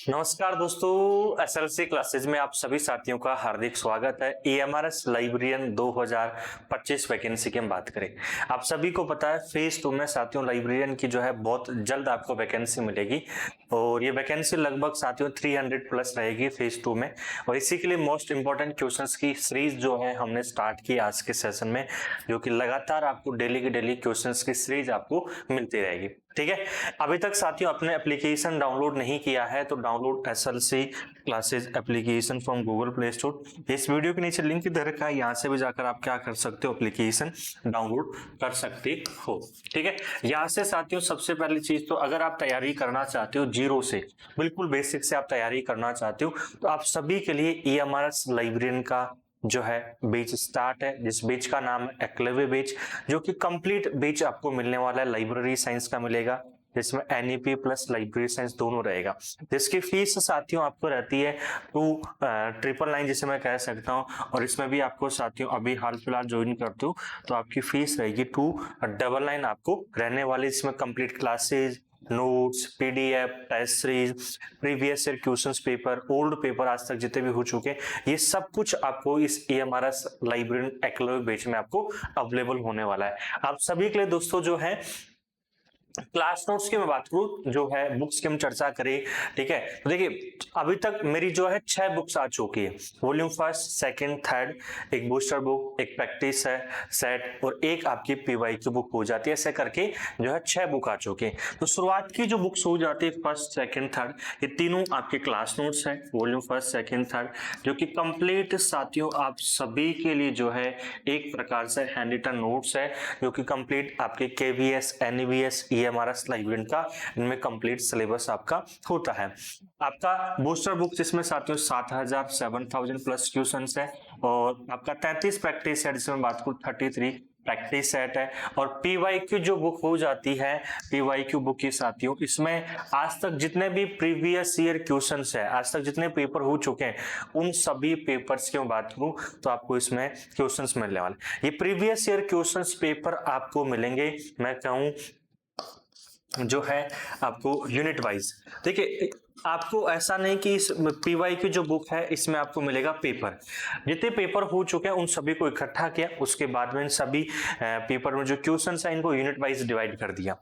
नमस्कार दोस्तों, SLC classes में आप सभी साथियों का हार्दिक स्वागत है। एएमआरएस लाइब्रेरियन 2025 वैकेंसी की हम बात करें। आप सभी को पता है फेज 2 में साथियों लाइब्रेरियन की जो है बहुत जल्द आपको वैकेंसी मिलेगी और ये वैकेंसी लगभग साथियों 300 प्लस रहेगी फेज 2 में। और इसी के लिए मोस्ट इंपॉर्टेंट क्वेश्चंस की सीरीज जो है हमने स्टार्ट की आज के सेशन में, जो कि लगातार आपको डेली की डेली क्वेश्चंस की सीरीज आपको मिलती रहेगी। ठीक है, अभी तक साथियों अपने एप्लीकेशन डाउनलोड नहीं किया है तो download SLC classes application from Google play store. इस वीडियो के नीचे लिंक दे रखा है, यहाँ से भी जाकर आप क्या कर सकते हो, एप्लीकेशन डाउनलोड कर सकते हो। ठीक है, यहाँ से साथियों सबसे पहली चीज तो अगर आप तैयारी करना चाहते हो जीरो से, बिल्कुल बेसिक से आप तैयारी करना चाहते हो तो आप सभी के लिए एएमआरएस लाइब्रेरियन का जो है बैच स्टार्ट है, जिस बैच का नाम है एक्लेवे बैच, जो कि कंप्लीट बैच आपको मिलने वाला है। लाइब्रेरी साइंस का मिलेगा जिसमें एनईपी प्लस लाइब्रेरी साइंस दोनों रहेगा। जिसकी फीस साथियों आपको रहती है 2999 जिसे मैं कह सकता हूं, और इसमें भी आपको साथियों अभी हाल फिलहाल ज्वाइन करते हो तो आपकी फीस रहेगी 299 आपको रहने वाली। इसमें complete classes, notes, PDF, test series, previous year questions paper, old paper आज तक जितने भी हो चुके हैं, ये सब कुछ आपको इस एएमआरएस लाइब्रेरियन एक्लेवे बैच में आपको अवेलेबल होने वाला है। आप सभी के लिए दोस्तों जो है क्लास नोट्स की मैं बात करूं, जो है बुक्स की हम चर्चा करें। ठीक है, तो देखिए अभी तक मेरी जो है 6 बुक्स आ चुकी है, वॉल्यूम फर्स्ट, सेकंड, थर्ड, एक बूस्टर बुक, एक प्रैक्टिस है सेट और एक आपकी पीवाईक्यू बुक हो जाती है। ऐसे करके जो है 6 बुक आ चुके हैं। तो शुरुआत की जो बुक्स हो जाती है फर्स्ट, सेकंड, थर्ड, ये तीनों आपके क्लास नोट्स है, वॉल्यूम फर्स्ट, सेकंड, थर्ड, जो कि कंप्लीट साथियों आप सभी के लिए जो है एक प्रकार से हैंड रिटन नोट्स है, जो कि कंप्लीट आपके केवीएस, एनईवीएस, एएमआरएस लाइब्रेरियन का इनमें कंप्लीट सिलेबस आपका होता है। आपका बूस्टर बुक जिसमें साथियों 7000 प्लस क्वेश्चंस है, और आपका 33 प्रैक्टिस सेट जिसमें बात करूं 33 प्रैक्टिस सेट है, और पीवाईक्यू जो बुक हो जाती है, पीवाईक्यू बुक की साथियों इसमें आज तक जितने भी प्रीवियस ईयर क्वेश्चंस है, आज तक जितने पेपर हो चुके हैं, उन सभी पेपर्स की बात करूं तो आपको इसमें क्वेश्चंस मिलने वाले। ये प्रीवियस ईयर क्वेश्चंस पेपर आपको मिलेंगे, मैं कहूं जो है आपको यूनिट वाइज। देखिए आपको ऐसा नहीं कि इस पीवाई की जो बुक है इसमें आपको मिलेगा पेपर, जितने पेपर हो चुके हैं उन सभी को इकट्ठा किया, उसके बाद में इन सभी पेपर में जो क्वेश्चंस है इनको यूनिट वाइज डिवाइड कर दिया।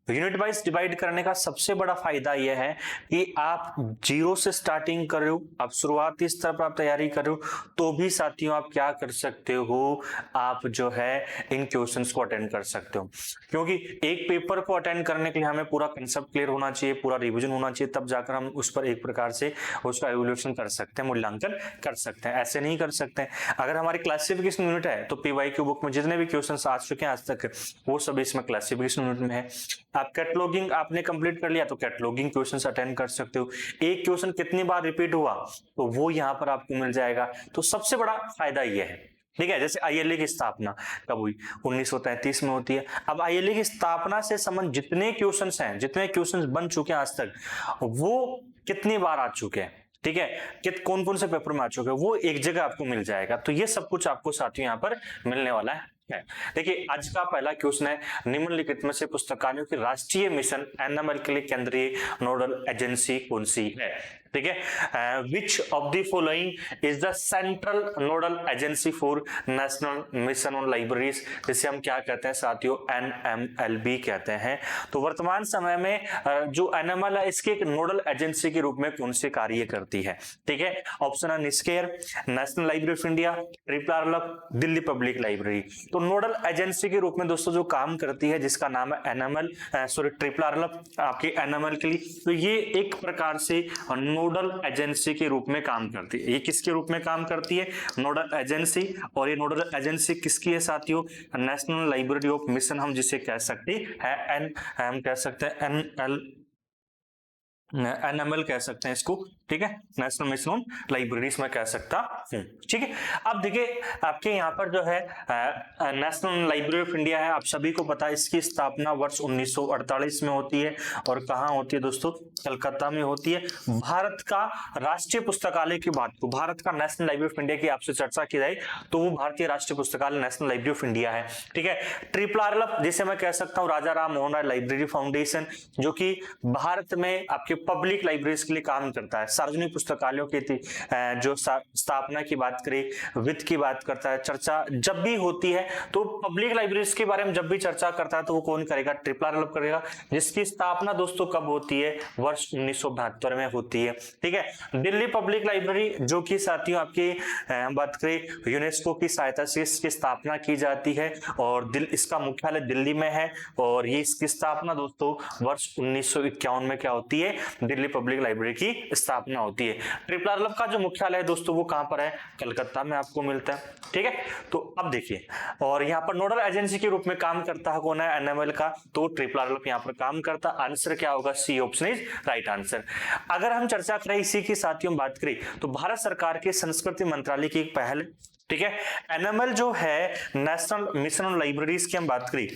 यूनिट वाइज डिवाइड करने का सबसे बड़ा फायदा यह है कि आप जीरो से स्टार्टिंग कर रहे हो, आप शुरुआती स्तर पर आप तैयारी कर रहे हो, तो भी साथियों आप क्या कर सकते हो, आप जो है इन क्वेश्चंस को अटेंड कर सकते हो। क्योंकि एक पेपर को अटेंड करने के लिए हमें पूरा कंसेप्ट क्लियर होना चाहिए, पूरा रिविजन होना चाहिए, तब जाकर हम उस पर एक प्रकार से उसका एवोल्यूशन कर सकते हैं, मूल्यांकन कर सकते हैं। ऐसे नहीं कर सकते हैं। अगर हमारी क्लासिफिकेशन यूनिट है तो पीवाईक्यू बुक में जितने भी क्वेश्चन आ चुके हैं आज तक, वो सब इसमें क्लासिफिकेशन यूनिट में है। आप कैटलॉगिंग आपने कंप्लीट कर लिया तो कैटलॉगिंग क्वेश्चंस अटेंड कर सकते हो। एक क्वेश्चन कितनी बार रिपीट हुआ तो वो यहाँ पर आपको मिल जाएगा। तो सबसे बड़ा फायदा ये है। ठीक है, जैसे आईएलए की स्थापना कब हुई, 1933 में होती है। अब आईएलए की स्थापना से संबंध जितने क्वेश्चंस हैं, जितने क्वेश्चंस बन चुके हैं आज तक, वो कितनी बार आ चुके हैं, ठीक है, कौन कौन से पेपर में आ चुके हैं, वो एक जगह आपको मिल जाएगा। तो ये सब कुछ आपको साथियों यहाँ पर मिलने वाला है। देखिए आज का पहला क्वेश्चन है, निम्नलिखित में से पुस्तकालयों की राष्ट्रीय मिशन एनएमएल के लिए केंद्रीय नोडल एजेंसी कौन सी है। ठीक है, which of the following is the central nodal agency for national mission on libraries, जिसे हम क्या कहते हैं साथियों, एनएमएलबी कहते हैं। तो वर्तमान समय में जो एनएमएल है इसकी एक नोडल एजेंसी के रूप में कौन से कार्य करती है। ठीक है, ऑप्शन है NISCAIR, national library of India, triple RLF, Delhi public library. तो नोडल एजेंसी के रूप में दोस्तों जो काम करती है, जिसका नाम है एनएमएल, सॉरी ट्रिपल आरएलएफ आपके एनएमएल के लिए, तो ये एक प्रकार से नोडल एजेंसी के रूप में काम करती है। ये किसके रूप में काम करती है, नोडल एजेंसी। और ये नोडल एजेंसी किसकी है साथियों, नेशनल लाइब्रेरी ऑफ मिशन हम जिसे कह सकते हैं, हम कह सकते हैं एनएमएल कह सकते हैं इसको। ठीक है, नेशनल मिशन ऑन लाइब्रेरीज में कह सकता हूं। ठीक है, अब देखिए आपके यहाँ पर जो है नेशनल लाइब्रेरी ऑफ इंडिया है, आप सभी को पता है इसकी स्थापना वर्ष 1948 में होती है। और कहाँ होती है दोस्तों, कलकत्ता में होती है। भारत का राष्ट्रीय पुस्तकालय की बात को, भारत का नेशनल लाइब्रेरी ऑफ इंडिया की आपसे चर्चा की जाए तो वो भारतीय राष्ट्रीय पुस्तकालय नेशनल लाइब्रेरी ऑफ इंडिया है। ठीक है, ट्रिपल आरएलएफ जिसे मैं कह सकता हूँ राजा राम मोहन राय लाइब्रेरी फाउंडेशन, जो कि भारत में आपके पब्लिक लाइब्रेरीज के लिए काम करता है। सार्वजनिक पुस्तकालयों की जो स्थापना की बात करें, वित्त की बात करता है, चर्चा जब भी होती है तो पब्लिक लाइब्रेरीज के बारे में जब भी चर्चा करता है तो वो कौन करेगा? ट्रिपल आर करेगा, जिसकी स्थापना दोस्तों कब होती है? वर्ष 1972 में होती है। ठीक है, दिल्ली पब्लिक लाइब्रेरी जो कि साथियों आपकी बात करें यूनेस्को की सहायता से इसकी स्थापना की जाती है और इसका मुख्यालय दिल्ली में है और ये इसकी स्थापना दोस्तों वर्ष 1951 में क्या होती है? दिल्ली पब्लिक लाइब्रेरी की स्थापना होती है। ट्रिपल आर का जो मुख्यालय है दोस्तों वो कहां पर है? कलकत्ता में आपको मिलता है। ठीक है, तो अब देखिए, और यहाँ पर नोडल एजेंसी के रूप में काम करता है कौन है? एनएमएल का, तो ट्रिपल आर यहाँ पर काम करता। आंसर क्या होगा? C option is right answer. अगर हम चर्चा करें इसी की साथियों बात करें तो भारत सरकार के संस्कृति मंत्रालय की एक पहल, ठीक है, एनएमएल जो है नेशनल मिशन ऑन लाइब्रेरीज की हम बात करें,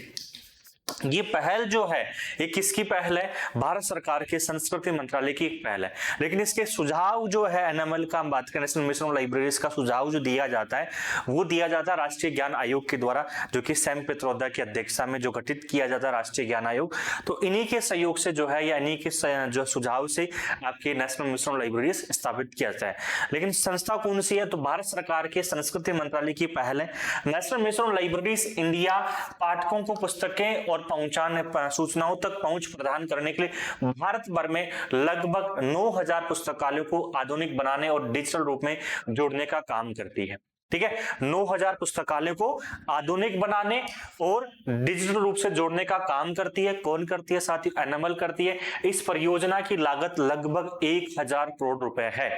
ये पहल जो है ये किसकी पहल है? भारत सरकार के संस्कृति मंत्रालय की एक पहल है। लेकिन इसके सुझाव जो है एनएमएल का हम बात करें, नेशनल मिशन ऑन लाइब्रेरीज का सुझाव जो दिया जाता है वो दिया जाता है राष्ट्रीय ज्ञान आयोग के द्वारा, जो कि सैम पित्रोदा की अध्यक्षता में जो गठित किया जाता है राष्ट्रीय ज्ञान आयोग। तो इन्हीं के सहयोग से जो है या इन्हीं के जो सुझाव से आपके नेशनल मिशन ऑन लाइब्रेरीज स्थापित किया जाता है। लेकिन संस्था कौन सी है? तो भारत सरकार के संस्कृति मंत्रालय की पहल है। National mission on libraries India पाठकों को पुस्तकें और पहुंचाने सूचनाओं तक पहुंच प्रदान करने के लिए भारत भर में लगभग 9000 पुस्तकालयों को आधुनिक बनाने और डिजिटल रूप में जोड़ने का काम करती है। ठीक है, 9000 पुस्तकालयों को आधुनिक बनाने और डिजिटल रूप से जोड़ने का काम करती है। कौन करती है साथियों? एनएमएल करती है। इस परियोजना की लागत लगभग 1000 करोड़ रुपए है।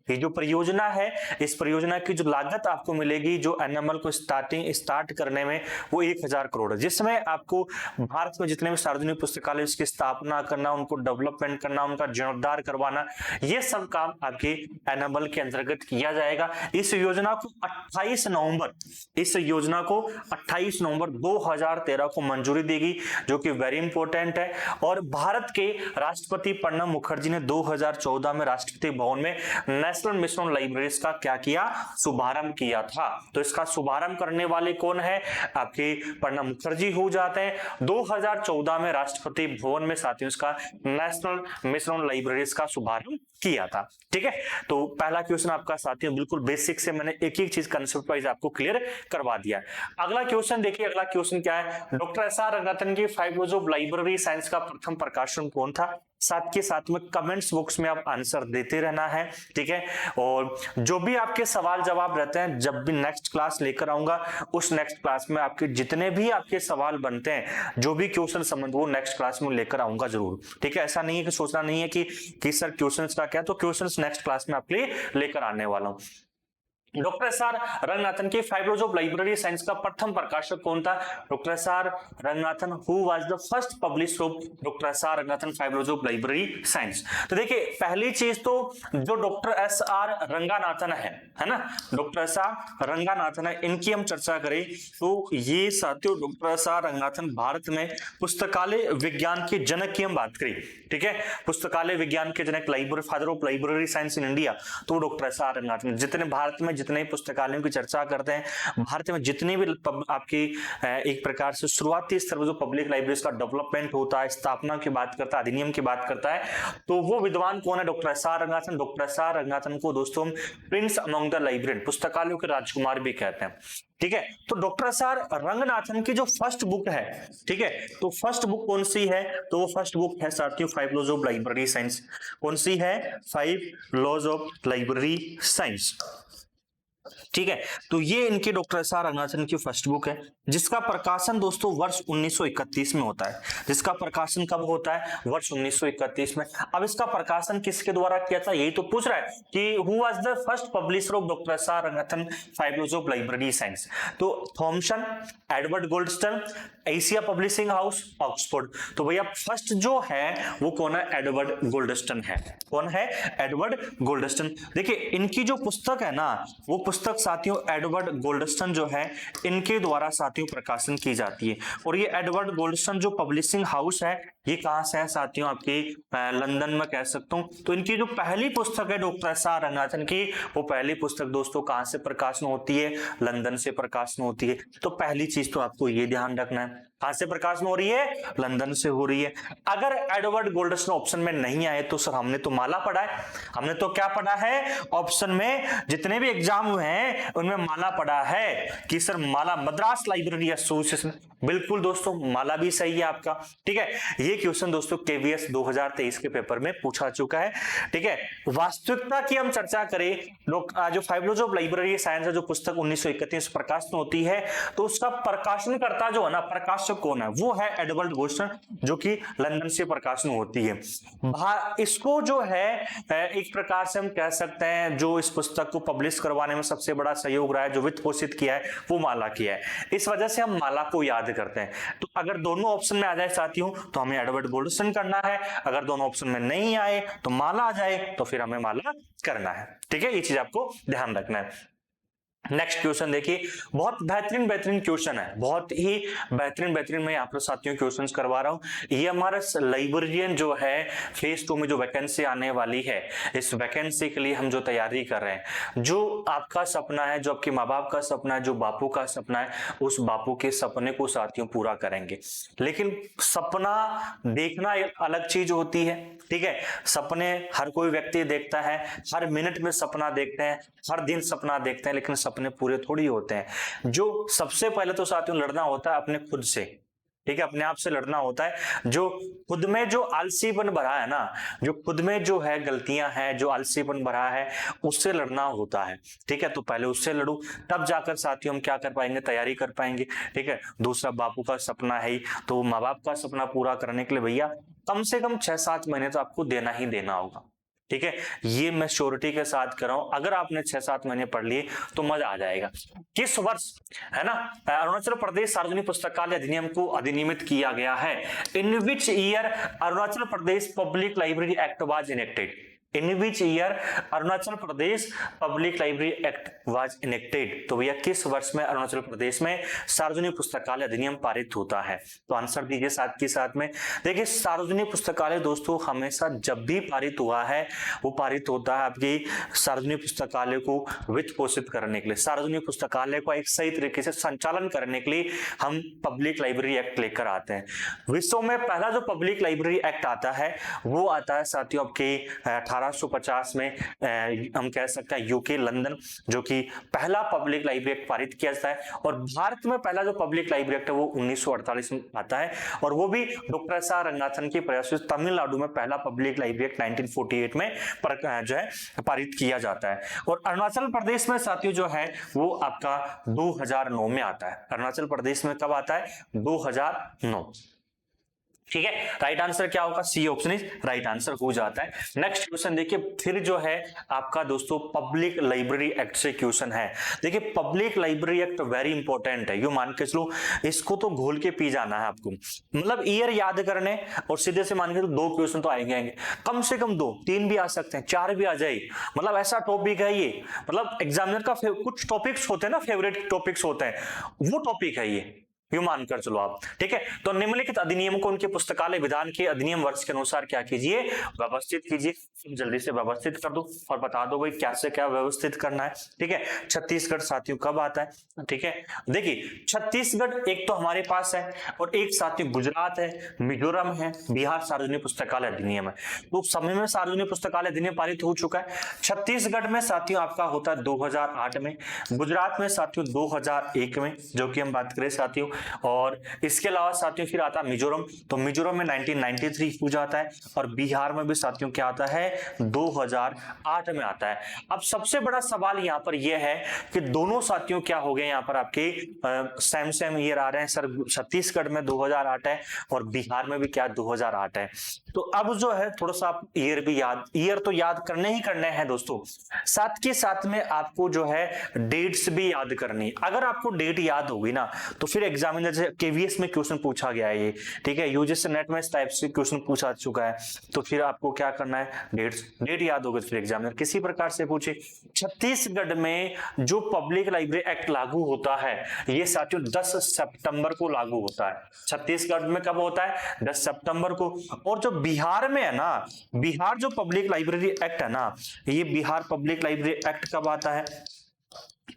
ये जो परियोजना है, इस परियोजना की जो लागत आपको मिलेगी जो एनएमएल को स्टार्ट करने में, वो 1000 करोड़ है, जिसमें आपको भारत में जितने भी सार्वजनिक पुस्तकालय उसकी स्थापना करना, उनको डेवलपमेंट करना, उनका जीर्णोद्धार करवाना, ये सब काम आपके एनएमएल के अंतर्गत किया जाएगा। इस योजना को 28 नवंबर 2013 को मंजूरी देगी, जो कि वेरी इंपॉर्टेंट है। और भारत के राष्ट्रपति प्रणब मुखर्जी ने 2014 में राष्ट्रपति भवन में नेशनल मिशन ऑन लाइब्रेरीज का क्या किया? शुभारंभ किया था। तो इसका शुभारंभ करने वाले कौन है? आपके प्रणब मुखर्जी हो जाते हैं। 2014 में राष्ट्रपति भवन में साथियों इसका नेशनल मिशन ऑन लाइब्रेरीज का शुभारंभ किया था। ठीक है, तो पहला क्वेश्चन आपका साथियों बिल्कुल बेसिक से मैंने एक एक चीज कंसेप्ट वाइज आपको क्लियर करवा दिया। अगला क्वेश्चन देखिए, अगला क्वेश्चन क्या है? Doctor SR. रंगनाथन की 5 लॉज ऑफ लाइब्रेरी साइंस का प्रथम प्रकाशन कौन था? साथ के साथ में कमेंट्स बॉक्स में आप आंसर देते रहना है। ठीक है, और जो भी आपके सवाल जवाब रहते हैं, जब भी नेक्स्ट क्लास लेकर आऊंगा उस नेक्स्ट क्लास में आपके जितने भी आपके सवाल बनते हैं, जो भी क्वेश्चन संबंध, वो नेक्स्ट क्लास में लेकर आऊंगा जरूर। ठीक है, ऐसा नहीं है कि सोचना नहीं है कि सर क्वेश्चंस का क्या, तो क्वेश्चंस नेक्स्ट क्लास में आपके लिए लेकर आने वाला हूं। Doctor SR. रंगनाथन के 5 लॉज ऑफ लाइब्रेरी साइंस का प्रथम प्रकाशक कौन था? Doctor SR. Ranganathan, who was the first publisher of doctor SR. Ranganathan 5 laws of library science. तो देखिए, पहली चीज तो जो डॉक्टर एस.आर. रंगनाथन है ना, डॉक्टर एस.आर. रंगनाथन है, इनकी हम चर्चा करें तो ये साथियों डॉक्टर एस.आर. रंगनाथन भारत में पुस्तकालय विज्ञान के जनक की हम बात करें, ठीक है, पुस्तकालय विज्ञान के जनक, library father of library science in India, तो डॉक्टर एस.आर. रंगनाथन। जितने भारत में जितने पुस्तकालयों की चर्चा करते हैं, भारत में जितने भी आपकी एक प्रकार से शुरुआती स्तर पर जो पब्लिक लाइब्रेरीज का डेवलपमेंट होता है, स्थापना की बात करता है, अधिनियम की बात करता है, तो वो विद्वान कौन है? Doctor SR. Ranganathan. Doctor SR. Ranganathan को दोस्तों प्रिंस अमंग द लाइब्रेरियन, पुस्तकालयों के राजकुमार भी कहते हैं। ठीक है, तो डॉक्टर एस.आर. रंगनाथन की जो फर्स्ट बुक है, ठीक है, तो फर्स्ट बुक कौन सी है? तो वो फर्स्ट बुक है साथियों 5 लॉज ऑफ लाइब्रेरी साइंस। कौन सी है? 5 लॉज ऑफ लाइब्रेरी साइंस। ठीक है, तो ये इनके डॉक्टर एस.आर. रंगनाथन की फर्स्ट बुक है, जिसका प्रकाशन दोस्तों वर्ष 1931 में होता है। जिसका प्रकाशन कब होता है? वर्ष 1931 में। अब इसका प्रकाशन किसके द्वारा किया था, यही तो पूछ रहा है कि who was the first publisher of doctor SR. Ranganathan 5 laws of library science. तो Thomson, Edward Goldston, Asia publishing house, Oxford. तो भैया फर्स्ट जो है वो कौन है? एडवर्ड गोल्डस्टन है। कौन है? एडवर्ड गोल्डस्टन। देखिए, इनकी जो पुस्तक है ना, वो पुस्तक साथियों एडवर्ड गोल्डस्टन जो है इनके द्वारा साथियों प्रकाशन की जाती है। और ये एडवर्ड गोल्डस्टन जो पब्लिशिंग हाउस है, ये कहाँ से है साथियों, आपकी लंदन में कह सकता हूँ। तो इनकी जो पहली पुस्तक है डॉक्टर एस.आर. रंगानाथन की, वो पहली पुस्तक दोस्तों कहाँ से प्रकाशन होती है, लंदन से प्रकाशन होती है। तो पहली चीज तो आपको ये ध्यान रखना है, कहां से प्रकाशन हो रही है, लंदन से हो रही है। अगर एडवर्ड गोल्डस्टोन ऑप्शन में नहीं आए तो सर हमने तो माला पढ़ा है, हमने तो क्या पढ़ा है, ऑप्शन में जितने भी एग्जाम हुए हैं उनमें माला पढ़ा है कि सर माला, मद्रास लाइब्रेरी एसोसिएशन। बिल्कुल दोस्तों, माला भी सही है आपका। ठीक है, ये क्वेश्चन दोस्तों केवीएस 2023 के पेपर में पूछा चुका है। ठीक है, वास्तविकता की हम चर्चा करें, जो फाइलोज ऑफ लाइब्रेरी साइंस है, जो पुस्तक 1931 प्रकाशन होती है, तो उसका प्रकाशनकर्ता जो है ना, प्रकाशक कौन है, वो है एडवर्ड गोल्डस्टोन, जो कि लंदन से प्रकाशन होती है। इसको जो है एक प्रकार से हम कह सकते हैं, जो इस पुस्तक को पब्लिश करवाने में सबसे बड़ा सहयोग रहा है, जो वित्त पोषित किया है, वो माला किया है। इस वजह से हम माला को याद करते हैं। तो अगर दोनों ऑप्शन में आ जाए साथियों तो हमें एडवर्ड गोल्डस्टोन करना है, अगर दोनों ऑप्शन में नहीं आए तो माला आ जाए तो फिर हमें माला करना है। ठीक है, ये चीज आपको ध्यान रखना है। नेक्स्ट क्वेश्चन देखिए, बहुत बेहतरीन क्वेश्चन है, बहुत ही बेहतरीन मैं यहाँ पर साथियों क्वेश्चंस करवा रहा हूँ। ये हमारा लाइब्रेरियन जो है फेज 2 में जो वैकेंसी आने वाली है, इस वैकेंसी के लिए हम जो तैयारी कर रहे हैं, जो आपका सपना है, जो आपके माँ बाप का सपना है, जो बापू का सपना है, उस बापू के सपने को साथियों पूरा करेंगे। लेकिन सपना देखना एक अलग चीज होती है। ठीक है, सपने हर कोई व्यक्ति देखता है, हर मिनट में सपना देखते हैं, हर दिन सपना देखते हैं, लेकिन सपने पूरे थोड़ी होते हैं। जो सबसे पहले तो साथियों लड़ना होता है अपने खुद से। ठीक है, अपने आप से लड़ना होता है। जो खुद में जो आलसीपन भरा है ना, जो खुद में जो है गलतियां हैं, जो आलसीपन भरा है, उससे लड़ना होता है। ठीक है, तो पहले उससे लड़ू, तब जाकर साथियों हम क्या कर पाएंगे, तैयारी कर पाएंगे। ठीक है, दूसरा बापू का सपना है ही, तो माँ बाप का सपना पूरा करने के लिए भैया कम से कम 6-7 महीने तो आपको देना ही देना होगा। ठीक है, ये मैं श्योरिटी के साथ कर रहा हूं, अगर आपने 6-7 महीने पढ़ लिए तो मजा आ जाएगा। किस वर्ष है ना अरुणाचल प्रदेश सार्वजनिक पुस्तकालय अधिनियम को अधिनियमित किया गया है? In which year Arunachal Pradesh public library act was enacted? In which year Arunachal Pradesh public library act was enacted? तो भैया किस वर्ष में अरुणाचल प्रदेश में सार्वजनिक पुस्तकालय अधिनियम पारित होता है? तो आंसर दीजिए साथ के साथ में। देखिए, सार्वजनिक पुस्तकालय दोस्तों हमेशा जब भी पारित हुआ है, वो पारित होता है आपकी सार्वजनिक पुस्तकालय को वित्त पोषित करने के लिए, सार्वजनिक पुस्तकालय को एक सही तरीके से संचालन करने के लिए हम पब्लिक लाइब्रेरी एक्ट लेकर आते हैं। विश्व में पहला जो पब्लिक लाइब्रेरी एक्ट आता है वो आता है साथियों आपके 1850 में, हम कह सकते हैं यूके लंदन, जो कि पहला पब्लिक लाइब्रेरी एक्ट पारित किया जाता है। और भारत में पहला जो पब्लिक लाइब्रेरी एक्ट है वो 1948 में आता है, और वो भी डॉक्टर एस.आर. रंगानाथन के प्रयास से तमिलनाडु में पहला पब्लिक लाइब्रेरी एक्ट 1948 में जो है पारित किया जाता है। और अरुणाचल प्रदेश में साथियों जो है वो आपका 2009 में आता है। अरुणाचल प्रदेश में कब आता है? 2009। ठीक है, राइट आंसर क्या होगा? C option is right answer हो जाता है। नेक्स्ट क्वेश्चन देखिए, फिर जो है आपका दोस्तों पब्लिक लाइब्रेरी एक्ट से क्वेश्चन है। देखिए, public library act very important है, यू मान के चलो, इसको तो घोल के पी जाना है आपको, मतलब ईयर याद करने और सीधे से मान के 2 क्वेश्चन तो आएंगे, कम से कम 2, 3 भी आ सकते हैं, 4 भी आ जाए, मतलब ऐसा टॉपिक है ये, मतलब एग्जामिनर का कुछ टॉपिक्स होते हैं ना, फेवरेट टॉपिक्स होते हैं, वो टॉपिक है ये, यू मान कर चलो आप। ठीक है, तो निम्नलिखित अधिनियम को उनके पुस्तकालय विधान के अधिनियम वर्ष के अनुसार क्या कीजिए? व्यवस्थित कीजिए। जल्दी से व्यवस्थित कर दो और बता दो भाई क्या से क्या व्यवस्थित करना है। ठीक है, छत्तीसगढ़ साथियों कब आता है? ठीक है, देखिए छत्तीसगढ़ एक तो हमारे पास है, और एक साथियों गुजरात है, मिजोरम है, बिहार सार्वजनिक पुस्तकालय अधिनियम है। तो समय में सार्वजनिक पुस्तकालय अधिनियम पारित हो चुका है। छत्तीसगढ़ में साथियों आपका होता है 2008 में, गुजरात में साथियों 2001 में, जो कि हम बात करें साथियों, और इसके अलावा साथियों फिर आता है मिजोरम, तो मिजोरम में 1993 हो जाता है, और बिहार में भी साथियों क्या आता है? 2008 में आता है। अब सबसे बड़ा सवाल यहाँ पर यह है कि दोनों साथियों क्या हो गए यहाँ पर आपके सेम ईयर आ रहे हैं सर, छत्तीसगढ़ में 2008 है और बिहार में भी क्या 2008 है। तो अब जो है थोड़ा सा आप ईयर तो याद करने ही करने हैं दोस्तों, साथ के साथ में आपको जो है डेट्स भी याद करनी है। अगर आपको डेट याद होगी ना तो फिर एग्जामिनर से केवीएस में क्वेश्चन पूछा गया है ये, ठीक है, यूजीसी नेट में इस टाइप से क्वेश्चन पूछा चुका है, तो फिर आपको क्या करना है, डेट याद होगी, फिर एग्जामिनर किसी प्रकार से पूछे। छत्तीसगढ़ में जो पब्लिक लाइब्रेरी एक्ट लागू होता है ये साथियों 10 सितंबर को लागू होता है। छत्तीसगढ़ में कब होता है, 10 सितंबर को। और जो बिहार में है ना, बिहार जो पब्लिक लाइब्रेरी एक्ट है ना, ये बिहार पब्लिक लाइब्रेरी एक्ट कब आता है,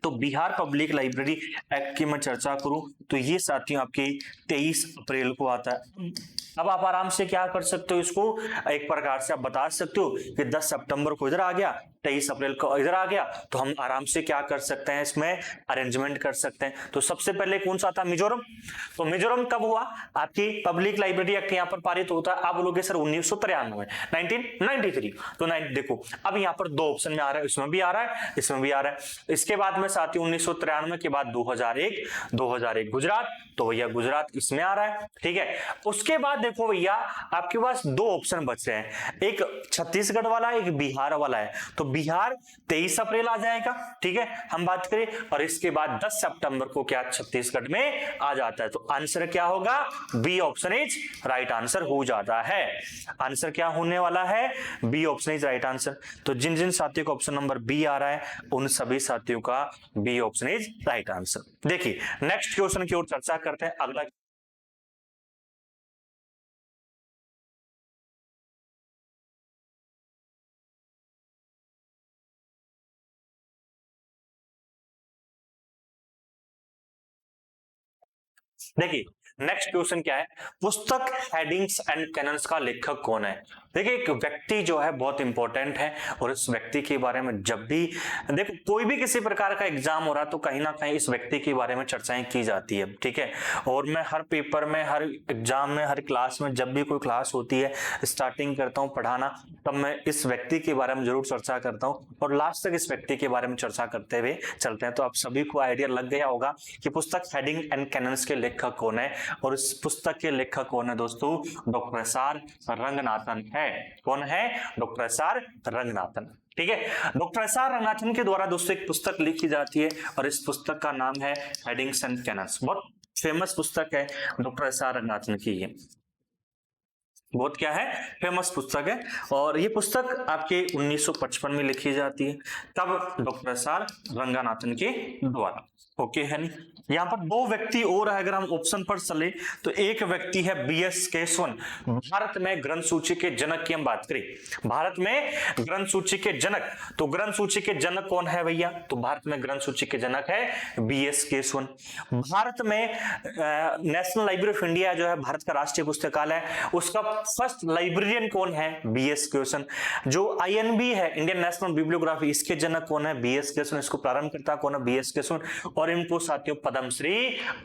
तो बिहार पब्लिक लाइब्रेरी एक्ट की मैं चर्चा करूं तो ये साथियों आपके 23 अप्रैल को आता है। अब आप आराम से क्या कर सकते हो, इसको एक प्रकार से आप बता सकते हो कि 10 सितंबर को इधर आ गया, 23 अप्रैल को इधर आ गया, तो हम आराम से क्या कर सकते हैं, इसमें अरेंजमेंट कर सकते हैं। तो सबसे पहले कौन सा था, मिजोरम। तो मिजोरम कब हुआ, आपकी पब्लिक लाइब्रेरी एक्ट यहाँ पर पारित होता है। आप बोलोगे सर 1993 1993, तो देखो अब यहाँ पर दो ऑप्शन में आ रहा है, इसमें भी आ रहा है, इसमें भी आ रहा है। इसके बाद में साथियों 1993 के बाद 2001 गुजरात, तो भैया गुजरात इसमें आ रहा है, ठीक है। उसके बाद देखो भैया आपके पास दो ऑप्शन बचे हैं, एक छत्तीसगढ़ वाला है, एक बिहार वाला है। तो बिहार 23 अप्रैल आ जाएगा, ठीक है, हम बात करें, और इसके बाद 10 सितंबर को क्या छत्तीसगढ़ में आ जाता है। तो आंसर क्या होगा, B option is right answer हो जाता है। आंसर क्या होने वाला है, B option is right answer. तो जिन जिन साथियों का ऑप्शन नंबर बी आ रहा है उन सभी साथियों का B option is right answer. देखिए नेक्स्ट क्वेश्चन की ओर चर्चा करते हैं। अगला देखिए नेक्स्ट क्वेश्चन क्या है, पुस्तक हेडिंग्स एंड कैनन्स का लेखक कौन है। देखिए एक व्यक्ति जो है बहुत इंपॉर्टेंट है, और इस व्यक्ति के बारे में जब भी देखो कोई भी किसी प्रकार का एग्जाम हो रहा है तो कहीं ना कहीं इस व्यक्ति के बारे में चर्चाएं की जाती है, ठीक है। और मैं हर पेपर में, हर एग्जाम में, हर क्लास में, जब भी कोई क्लास होती है स्टार्टिंग करता हूँ पढ़ाना, तब मैं इस व्यक्ति के बारे में जरूर चर्चा करता हूँ और लास्ट तक इस व्यक्ति के बारे में चर्चा करते हुए चलते हैं। तो आप सभी को आइडिया लग गया होगा कि पुस्तक हेडिंग एंड कैनन्स के लेखक कौन है, और इस पुस्तक के लेखक कौन है दोस्तों, डॉक्टर एस.आर. रंगनाथन है। कौन है, डॉक्टर एस.आर. रंगनाथन, ठीक है। Doctor SR. रंगनाथन के द्वारा दोस्तों एक पुस्तक लिखी जाती है और इस पुस्तक का नाम है हेडिंग्स एंड कैनन्स। बहुत फेमस पुस्तक है डॉक्टर एस.आर. रंगनाथन की, ये बहुत क्या है, फेमस पुस्तक है। और ये पुस्तक आपके 1955 में लिखी जाती है, तब डॉक्टर एस.आर. रंगनाथन के द्वारा। ओके है नहीं, यहाँ पर दो व्यक्ति और है, अगर हम ऑप्शन पर चले तो एक व्यक्ति है बी.एस. केशवन। भारत में ग्रंथ सूची के जनक की हम बात करें, भारत में ग्रंथ सूची के जनक, तो ग्रंथ सूची के जनक कौन है भैया, तो भारत में ग्रंथ सूची के जनक है बी.एस. केशवन। भारत में नेशनल लाइब्रेरी ऑफ इंडिया जो है भारत का राष्ट्रीय पुस्तकालय, उसका फर्स्ट लाइब्रेरियन कौन है, बी.एस. केशवन। जो आईएनबी है, इंडियन नेशनल बिब्लियोग्राफी, इसके जनक कौन है, बी.एस. केशवन। इसको प्रारंभ करता कौन है, बी.एस. केशवन। और इनको साथियों पद्मश्री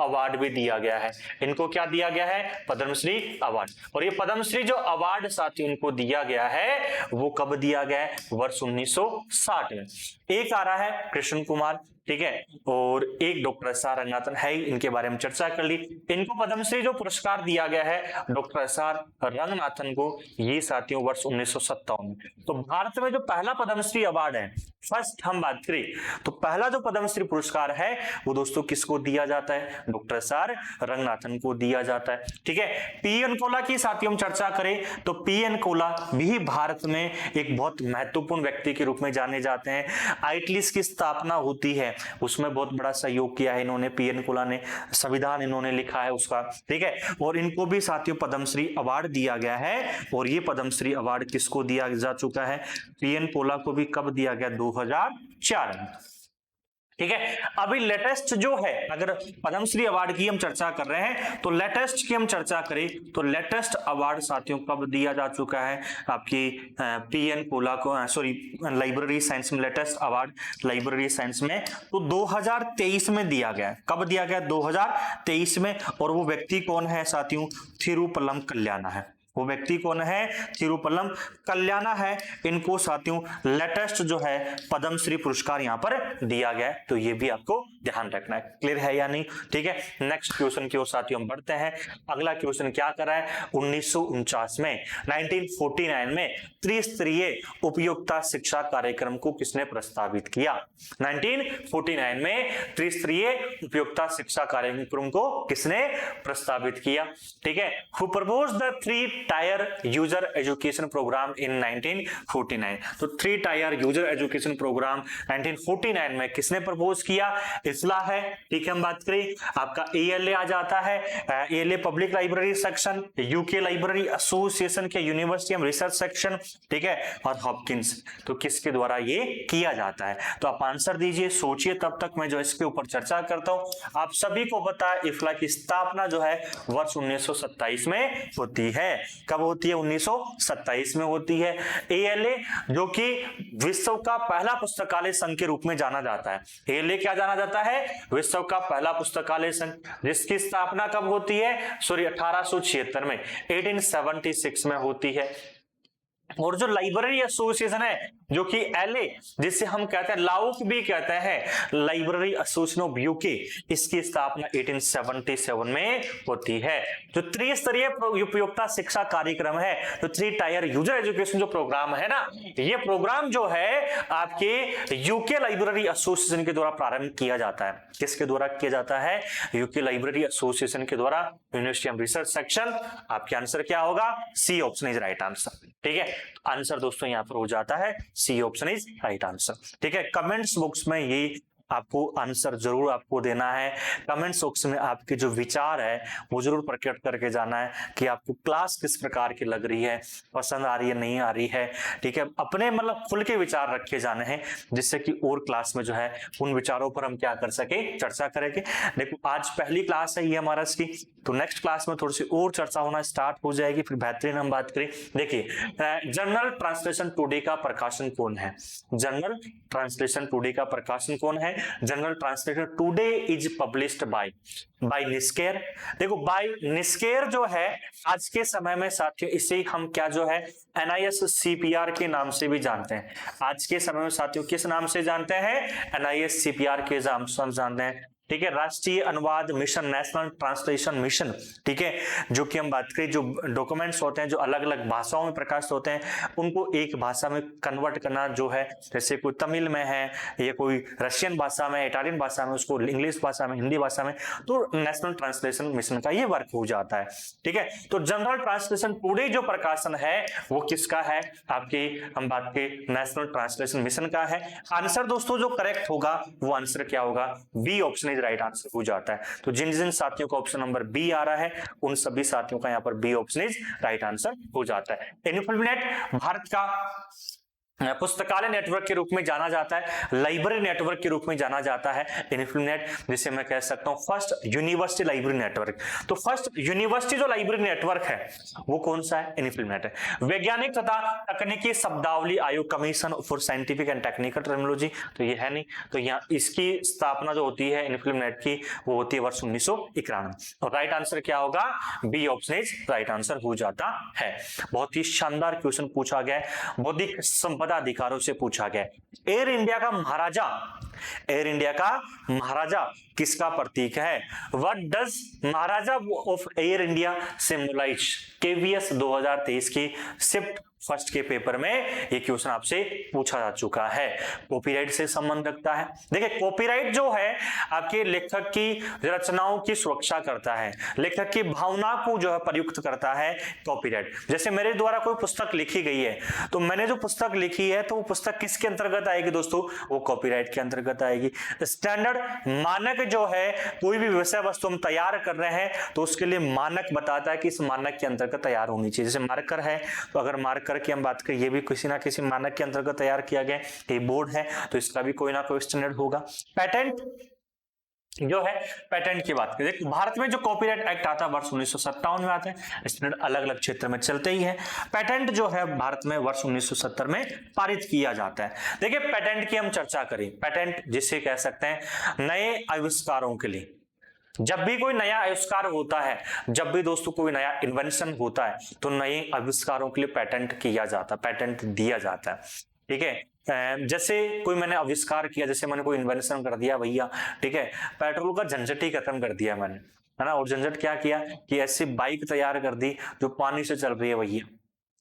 अवार्ड भी दिया गया है। इनको क्या दिया गया है, पद्मश्री अवार्ड। और ये पद्मश्री जो अवार्ड साथियों इनको दिया गया है वो कब दिया गया है, वर्ष 1960 में। एक आ रहा है कृष्ण कुमार, ठीक है, और एक डॉक्टर एस.आर. रंगनाथन है, इनके बारे में चर्चा कर ली। इनको पद्मश्री जो पुरस्कार दिया गया है डॉक्टर एस.आर. रंगनाथन को, ये साथियों वर्ष 1957 में। तो भारत में जो पहला पद्मश्री अवार्ड है, फर्स्ट हम बात करें तो पहला जो पद्मश्री पुरस्कार है वो दोस्तों किसको दिया जाता है, डॉक्टर एस.आर. रंगनाथन को दिया जाता है, ठीक है। पी.एन. कोला की साथियों हम चर्चा करें तो पी.एन. कोला भी भारत में एक बहुत महत्वपूर्ण व्यक्ति के रूप में जाने जाते हैं। आईटीलीस की स्थापना होती है, उसमें बहुत बड़ा सहयोग किया है इन्होंने, पी.एन. कोला ने, संविधान इन्होंने लिखा है उसका, ठीक है। और इनको भी साथियों पद्मश्री अवार्ड दिया गया है, और ये पद्मश्री अवार्ड किसको दिया जा चुका है, पी.एन. कोला को भी कब दिया गया, 2004 में, ठीक है। अभी लेटेस्ट जो है, अगर पद्मश्री अवार्ड की हम चर्चा कर रहे हैं तो लेटेस्ट की हम चर्चा करें तो लेटेस्ट अवार्ड साथियों कब दिया जा चुका है, आपकी पी.एन. कोला को, सॉरी लाइब्रेरी साइंस में लेटेस्ट अवार्ड लाइब्रेरी साइंस में तो 2023 में दिया गया। कब दिया गया, 2023 में। और वो व्यक्ति कौन है साथियों, थिरुपल्लम कल्याणा है। वो व्यक्ति कौन है? तिरुपल्लम कल्याणा है। इनको साथियों लेटेस्ट जो है पद्मश्री पुरस्कार यहाँ पर दिया गया है, तो ये भी आपको ध्यान रखना है। क्लियर है या नहीं? ठीक है, नेक्स्ट क्वेश्चन की ओर साथियों हम बढ़ते हैं। अगला क्वेश्चन क्या कर रहा है? 1949 में 1949 में त्रिस्तरीय उपयोगिता शिक्षा कार्यक्रम को किसने प्रस्तावित किया? 1949 में त्रिस्तरीय उपयोगिता शिक्षा कार्यक्रम को किसने प्रस्तावित किया? ठीक है, who proposed the 3 tier user education programme in 1949? तो 3 टायर यूजर एजुकेशन प्रोग्राम 1949 में किसने प्रपोज किया? इस्ला है। ठीक है, हम बात करें आपका ALA आ जाता है, ALA public library section, UK library association के यूनिवर्सिटी एंड रिसर्च सेक्शन, ठीक है, और हॉपकिंस। तो किसके द्वारा ये किया जाता है? तो आप आंसर दीजिए, सोचिए, तब तक मैं जो इसके ऊपर चर्चा करता हूं। आप सभी को पता है इफ्ला की स्थापना जो है वर्ष 1927 में होती है। कब होती है? 1927 में होती है। ALA जो कि विश्व का पहला पुस्तकालय संघ के रूप में जाना जाता है। ALA क्या जाना जाता है? विश्व का पहला पुस्तकालय संघ, जिसकी स्थापना कब होती है? 1876 में, 1876 में होती है। और जो लाइब्रेरी एसोसिएशन है जो कि LA, जिसे हम कहते हैं लाउक भी कहते हैं, लाइब्रेरी एसोसिएशन ऑफ यूके, इसकी स्थापना 1877 में होती है। जो त्रिस्तरीय उपयोगिता शिक्षा कार्यक्रम है, तो 3 टायर यूजर एजुकेशन जो प्रोग्राम है ना, ये प्रोग्राम जो है आपके यूके लाइब्रेरी एसोसिएशन के द्वारा प्रारंभ किया जाता है। किसके द्वारा किया जाता है? यूके लाइब्रेरी एसोसिएशन के द्वारा, यूनिवर्सिटी एंड रिसर्च सेक्शन। आपके आंसर क्या होगा? C option is right answer. ठीक है, आंसर दोस्तों यहां पर हो जाता है C option is right answer. ठीक है, कमेंट्स बॉक्स में ये आपको आंसर जरूर आपको देना है। कमेंट्स बॉक्स में आपके जो विचार है वो जरूर प्रकट करके जाना है कि आपको क्लास किस प्रकार की लग रही है, पसंद आ रही है, नहीं आ रही है। ठीक है, अपने मतलब खुल के विचार रखे जाने हैं, जिससे कि और क्लास में जो है उन विचारों पर हम क्या कर सके, चर्चा करेंगे। देखो आज पहली क्लास है ये हमारा इसकी, तो नेक्स्ट क्लास में थोड़ी सी और चर्चा होना स्टार्ट हो जाएगी, फिर बेहतरीन हम बात करें। देखिए, जर्नल ट्रांसलेशन टुडे का प्रकाशन कौन है? जर्नल ट्रांसलेशन टुडे का प्रकाशन कौन है? General translation today is published by निस्केर। देखो बाय निस्केर जो है आज के समय में साथियों, इसे हम क्या जो है NISCPR के नाम से भी जानते हैं। आज के समय में साथियों किस नाम से जानते हैं? NISCPR के नाम से जानते हैं। ठीक है, राष्ट्रीय अनुवाद मिशन, नेशनल ट्रांसलेशन मिशन। ठीक है, जो कि हम बात करें जो डॉक्यूमेंट्स होते हैं जो अलग अलग भाषाओं में प्रकाशित होते हैं उनको एक भाषा में कन्वर्ट करना, जो है जैसे कोई तमिल में है या कोई रशियन भाषा में, इटालियन भाषा में, उसको इंग्लिश भाषा में, हिंदी भाषा में, तो नेशनल ट्रांसलेशन मिशन का ये वर्क हो जाता है। ठीक है, तो जनरल ट्रांसलेशन टुडे जो प्रकाशन है वो किसका है? आपकी हम बात के नेशनल ट्रांसलेशन मिशन का है। आंसर दोस्तों जो करेक्ट होगा वो आंसर क्या होगा? बी ऑप्शन राइट आंसर हो जाता है। तो जिन जिन साथियों का ऑप्शन नंबर बी आ रहा है उन सभी साथियों का यहाँ पर B option is right answer हो जाता है। इन्फोनेट भारत का पुस्तकालय नेटवर्क के रूप में जाना जाता है, लाइब्रेरी नेटवर्क के रूप में जाना जाता है इन्फोनेट, जिसे मैं कह सकता हूं फर्स्ट यूनिवर्सिटी लाइब्रेरी नेटवर्क। तो फर्स्ट यूनिवर्सिटी जो लाइब्रेरी नेटवर्क है वो कौन सा है? इन्फोनेट है। वैज्ञानिक तथा तकनीकी शब्दावली आयोग, commission for scientific and technical terminology, तो ये है नहीं। तो यहाँ इसकी स्थापना जो होती है इन्फोनेट की वो होती है वर्ष 1991। तो राइट आंसर क्या होगा? B option is right answer हो जाता है। बहुत ही शानदार क्वेश्चन पूछा गया, बौद्धिक संपदा अधिकारों से पूछा गया। एयर इंडिया का महाराजा, एयर इंडिया का महाराजा किसका प्रतीक है? What does Maharaja of Air India symbolise? KVS 2023 की शिफ्ट फर्स्ट के पेपर में ये क्वेश्चन आपसे पूछा जा चुका है। कॉपीराइट से संबंध रखता है। देखिए कॉपीराइट जो है आपके लेखक की रचनाओं की सुरक्षा करता है, लेखक की भावना को जो है प्रयुक्त करता है कॉपीराइट। जैसे मेरे द्वारा कोई पुस्तक लिखी गई है तो मैंने जो पुस्तक लिखी है तो वो पुस्तक किसके अंतर्गत आएगी दोस्तों? वो कॉपीराइट के अंतर्गत आएगी। स्टैंडर्ड मानक जो है, कोई भी विषय वस्तु हम तैयार कर रहे हैं तो उसके लिए मानक बताता है कि इस मानक के अंतर्गत तैयार होनी चाहिए। जैसे मार्कर है तो अगर मार्कर की हम बात करें ये भी किसी ना किसी मानक के अंतर्गत तैयार किया गया। कीबोर्ड है तो इसका भी कोई ना कोई स्टैंडर्ड होगा। पैटेंट जो है, पैटेंट की बात करें, भारत में जो कॉपीराइट एक्ट आता है वर्ष 1957 में आता है। स्टैंडर्ड अलग अलग क्षेत्र में चलते ही है। पैटेंट जो है भारत में वर्ष 1970 में पारित किया जाता है। देखिए पैटेंट की हम चर्चा करें, पैटेंट जिसे कह सकते हैं नए आविष्कारों के लिए, जब भी कोई नया आविष्कार होता है, जब भी दोस्तों कोई नया इन्वेंशन होता है, तो नए आविष्कारों के लिए पेटेंट किया जाता है, पेटेंट दिया जाता है। ठीक है, जैसे कोई मैंने आविष्कार किया, जैसे मैंने कोई इन्वेंशन कर दिया भैया, ठीक है, पेट्रोल का झंझट ही खत्म कर दिया मैंने, है ना। और झंझट क्या किया कि ऐसी बाइक तैयार कर दी जो पानी से चल रही है भैया,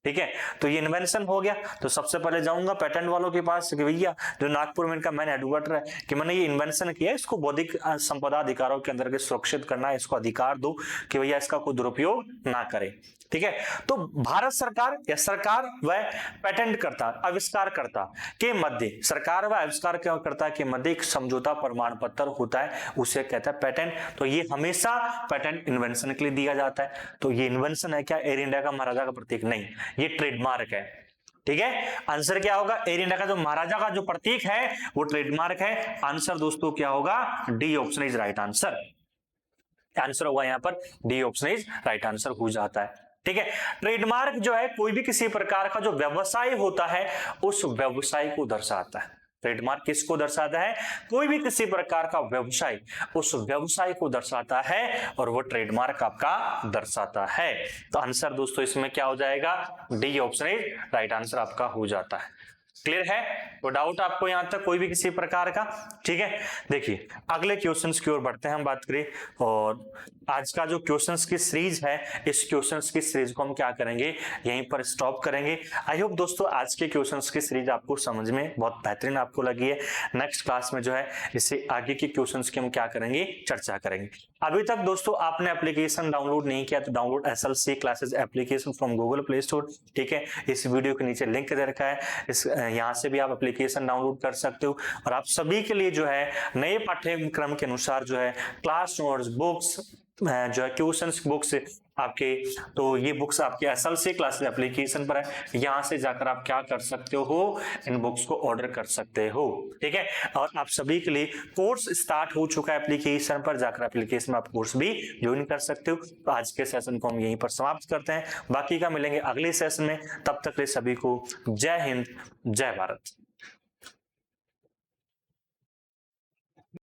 ठीक है। तो ये इन्वेंशन हो गया, तो सबसे पहले जाऊंगा पेटेंट वालों के पास कि भैया, जो नागपुर में इनका मैन हेडक्वार्टर है, कि मैंने ये इन्वेंशन किया, इसको बौद्धिक संपदा अधिकारों के अंदर सुरक्षित करना है, इसको अधिकार दो कि भैया इसका कोई दुरुपयोग ना करे। ठीक है, तो भारत सरकार या सरकार व पेटेंट करता, आविष्कार करता के मध्य, सरकार व आविष्कार करता के मध्य एक समझौता प्रमाण पत्र होता है, उसे कहता है पेटेंट। तो ये हमेशा पेटेंट इन्वेंशन के लिए दिया जाता है। तो ये इन्वेंशन है क्या एयर इंडिया का महाराजा का प्रतीक? नहीं, ये ट्रेडमार्क है। ठीक है, आंसर क्या होगा? एयर इंडिया का जो महाराजा का जो प्रतीक है वो ट्रेडमार्क है। आंसर दोस्तों क्या होगा? D option is right answer. Answer होगा यहाँ पर D option is right answer हो जाता है। ठीक है, ट्रेडमार्क जो है कोई भी किसी प्रकार का जो व्यवसाय होता है उस व्यवसाय को दर्शाता है। ट्रेडमार्क किसको दर्शाता है? कोई भी किसी प्रकार का व्यवसाय, उस व्यवसाय को दर्शाता है और वो ट्रेडमार्क आपका दर्शाता है। तो आंसर दोस्तों इसमें क्या हो जाएगा? D option is right answer आपका हो जाता है। क्लियर है? तो डाउट आपको यहां तक कोई भी किसी प्रकार का? ठीक है, देखिए अगले क्वेश्चंस की ओर बढ़ते हैं, हम बात करें। और आज का जो क्वेश्चंस की सीरीज है, इस क्वेश्चंस की सीरीज को हम क्या करेंगे? यहीं पर स्टॉप करेंगे। आई होप दोस्तों आज के क्वेश्चंस की सीरीज आपको समझ में बहुत बेहतरीन आपको लगी है। नेक्स्ट क्लास में जो है इससे आगे के क्वेश्चंस की हम क्या करेंगे? चर्चा करेंगे। अभी तक दोस्तों आपने एप्लीकेशन डाउनलोड नहीं किया तो download SLC classes application from Google play store. ठीक है, इस वीडियो के नीचे लिंक दे रखा है, इस यहाँ से भी आप एप्लीकेशन डाउनलोड कर सकते हो। और आप सभी के लिए जो है नए पाठ्यक्रम के अनुसार जो है क्लास नोट्स, बुक्स जो है क्वेश्चंस बुक्स आपके, तो ये बुक्स आपके SLC क्लासेस एप्लीकेशन पर है। यहाँ से जाकर आप क्या कर सकते हो? इन बुक्स को ऑर्डर कर सकते हो। ठीक है, और आप सभी के लिए कोर्स स्टार्ट हो चुका है एप्लीकेशन पर, जाकर एप्लीकेशन में आप कोर्स भी ज्वाइन कर सकते हो। तो आज के सेशन को हम यहीं पर समाप्त करते हैं, बाकी का मिलेंगे अगले सेशन में। तब तक के सभी को जय हिंद, जय भारत।